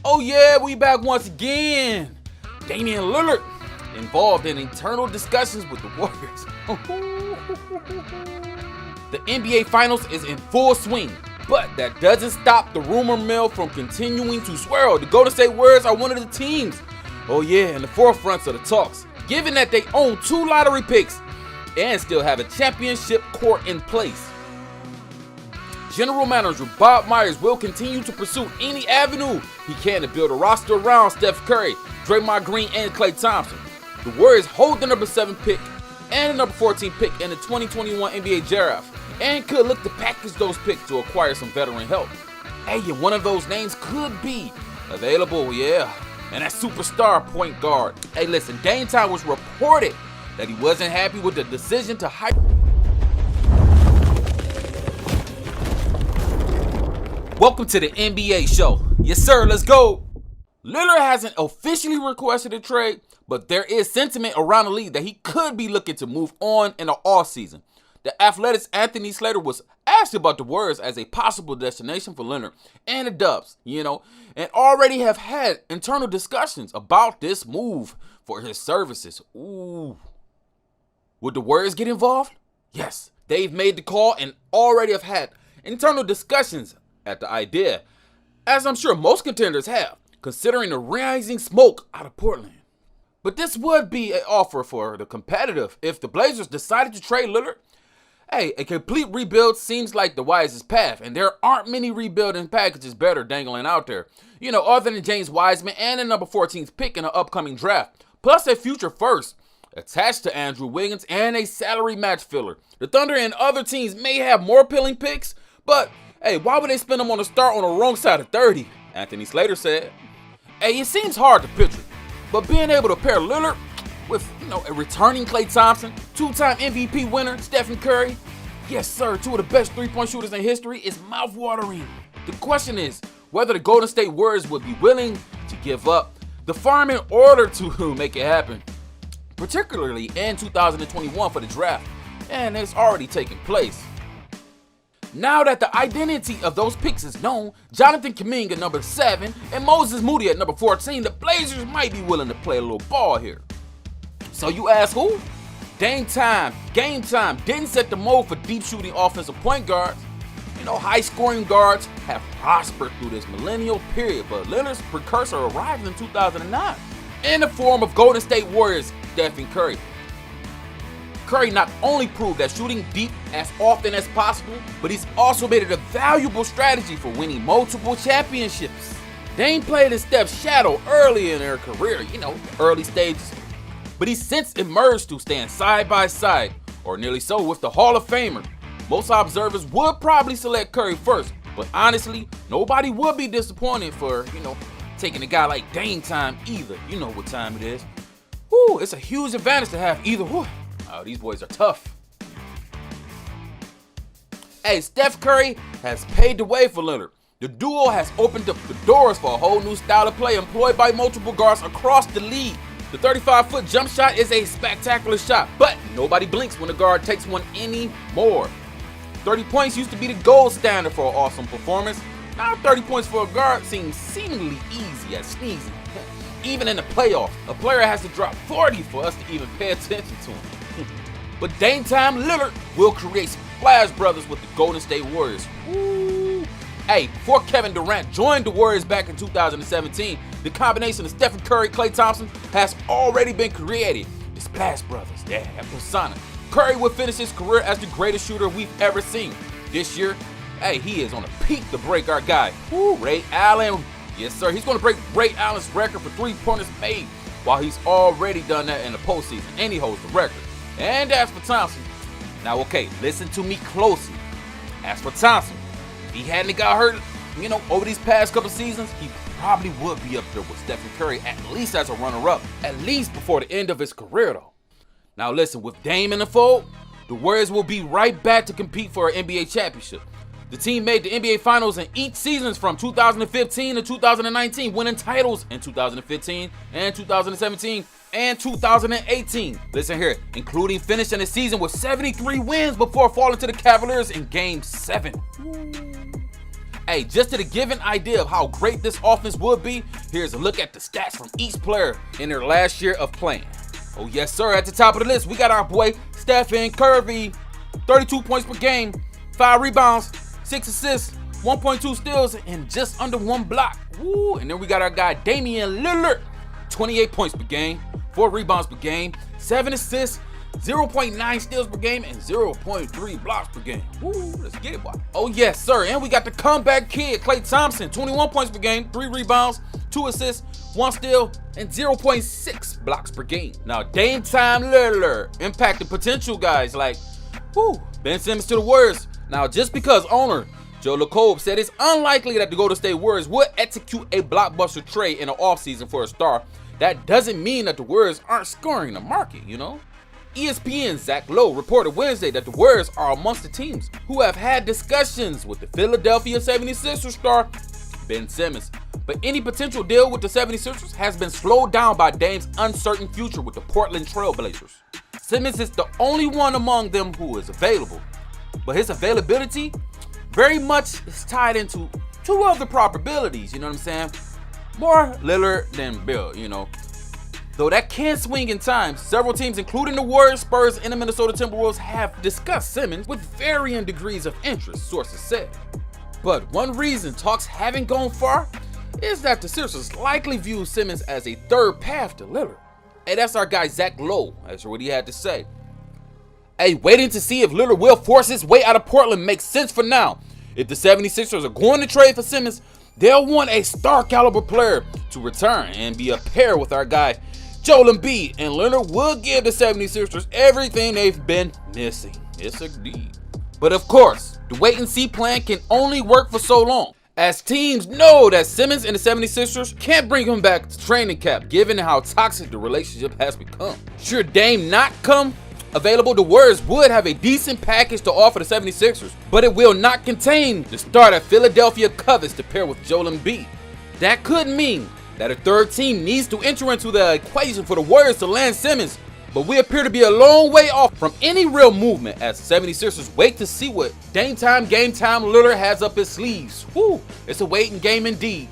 Oh yeah, we back once again. Damian Lillard involved in internal discussions with the Warriors. The NBA Finals is in full swing, but that doesn't stop the rumor mill from continuing to swirl. The Golden State Warriors are one of the teams, oh yeah, in the forefronts of the talks, given that they own 2 lottery picks and still have a championship core in place. General Manager Bob Myers will continue to pursue any avenue he can to build a roster around Steph Curry, Draymond Green, and Klay Thompson. The Warriors hold the number 7 pick and the number 14 pick in the 2021 NBA Draft and could look to package those picks to acquire some veteran help. Hey, and one of those names could be available, yeah, and that superstar point guard. Hey, listen, Dame Time was reported that he wasn't happy with the decision to hire. Welcome to the NBA show. Yes, sir, let's go. Lillard hasn't officially requested a trade, but there is sentiment around the league that he could be looking to move on in the offseason. The Athletic's Anthony Slater was asked about the Warriors as a possible destination for Lillard and the Dubs, and already have had internal discussions about this move for his services. Ooh. Would the Warriors get involved? Yes, they've made the call and already have had internal discussions at the idea, as I'm sure most contenders have, considering the rising smoke out of Portland. But this would be an offer for the competitive if the Blazers decided to trade Lillard. Hey, a complete rebuild seems like the wisest path, and there aren't many rebuilding packages better dangling out there, other than James Wiseman and the number 14th pick in the upcoming draft, plus a future first attached to Andrew Wiggins and a salary match filler. The Thunder and other teams may have more appealing picks, but hey, why would they spend them on a start on the wrong side of 30? Anthony Slater said. Hey, it seems hard to picture, but being able to pair Lillard with, a returning Klay Thompson, 2-time MVP winner Stephen Curry, yes sir, 2 of the best 3-point shooters in history, is mouth-watering. The question is whether the Golden State Warriors would be willing to give up the farm in order to make it happen, particularly in 2021 for the draft, and it's already taken place. Now that the identity of those picks is known, Jonathan Kuminga at number 7 and Moses Moody at number 14, the Blazers might be willing to play a little ball here. So you ask who? Game time didn't set the mold for deep shooting offensive point guards. High scoring guards have prospered through this millennial period, but Lillard's precursor arrived in 2009 in the form of Golden State Warriors Stephen Curry. Curry not only proved that shooting deep as often as possible, but he's also made it a valuable strategy for winning multiple championships. Dame played in Steph's shadow early in their career, early stages, but he's since emerged to stand side by side, or nearly so, with the Hall of Famer. Most observers would probably select Curry first, but honestly, nobody would be disappointed for, taking a guy like Dame Time either. You know what time it is. Whew, it's a huge advantage to have either. Whew. Oh, these boys are tough. Hey, Steph Curry has paved the way for Lillard. The duo has opened up the doors for a whole new style of play employed by multiple guards across the league. The 35-foot jump shot is a spectacular shot, but nobody blinks when the guard takes one anymore. 30 points used to be the gold standard for an awesome performance. Now 30 points for a guard seems seemingly easy as sneezing. Even in the playoffs, a player has to drop 40 for us to even pay attention to him. But Dame Time Lillard will create Splash Brothers with the Golden State Warriors. Woo. Hey, before Kevin Durant joined the Warriors back in 2017, the combination of Stephen Curry, Klay Thompson has already been created. The Splash Brothers, that persona. Curry will finish his career as the greatest shooter we've ever seen. This year, hey, he is on a peak to break our guy, Ray Allen. Yes, sir, he's going to break Ray Allen's record for 3-pointers made, while he's already done that in the postseason, and he holds the record. And as for Thompson, now okay, listen to me closely. As for Thompson, if he hadn't got hurt, over these past couple seasons, he probably would be up there with Stephen Curry, at least as a runner-up, at least before the end of his career though. Now listen, with Dame in the fold, the Warriors will be right back to compete for an NBA championship. The team made the NBA Finals in each seasons from 2015 to 2019, winning titles in 2015 and 2017 and 2018. Listen here, including finishing the season with 73 wins before falling to the Cavaliers in Game 7. Hey, just to give an idea of how great this offense would be, here's a look at the stats from each player in their last year of playing. Oh yes sir, at the top of the list, we got our boy Stephen Curry, 32 points per game, 5 rebounds, 6 assists, 1.2 steals, and just under 1 block. Woo! And then we got our guy Damian Lillard, 28 points per game, 4 rebounds per game, 7 assists, 0.9 steals per game, and 0.3 blocks per game. Woo, let's get it, boy. Oh yes, sir. And we got the comeback kid, Klay Thompson, 21 points per game, 3 rebounds, 2 assists, 1 steal, and 0.6 blocks per game. Now, Dame Time Lillard impacted potential guys like Ben Simmons to the Warriors. Now, just because owner Joe LaCobe said it's unlikely that the Golden State Warriors would execute a blockbuster trade in the offseason for a star, that doesn't mean that the Warriors aren't scoring the market, you know? ESPN's Zach Lowe reported Wednesday that the Warriors are amongst the teams who have had discussions with the Philadelphia 76ers star Ben Simmons. But any potential deal with the 76ers has been slowed down by Dame's uncertain future with the Portland Trail Blazers. Simmons is the only one among them who is available, but his availability very much is tied into 2 other probabilities, you know what I'm saying? More Lillard than Bill, you know. Though that can swing in time, several teams, including the Warriors, Spurs, and the Minnesota Timberwolves, have discussed Simmons with varying degrees of interest, sources said. But one reason talks haven't gone far is that the Sixers likely view Simmons as a third path to Lillard. Hey, that's our guy Zach Lowe. That's what he had to say. Hey, waiting to see if Lillard will force his way out of Portland makes sense for now. If the 76ers are going to trade for Simmons, they'll want a star caliber player to return and be a pair with our guy Joel Embiid, and Leonard will give the 76ers everything they've been missing. Yes, indeed. But of course, the wait and see plan can only work for so long, as teams know that Simmons and the 76ers can't bring him back to training camp, given how toxic the relationship has become. Should Dame not come available, the Warriors would have a decent package to offer the 76ers, but it will not contain the star that Philadelphia covets to pair with Joel Embiid. That could mean that a third team needs to enter into the equation for the Warriors to land Simmons, but we appear to be a long way off from any real movement as 76ers wait to see what game time Lillard has up his sleeves. Woo, it's a waiting game indeed.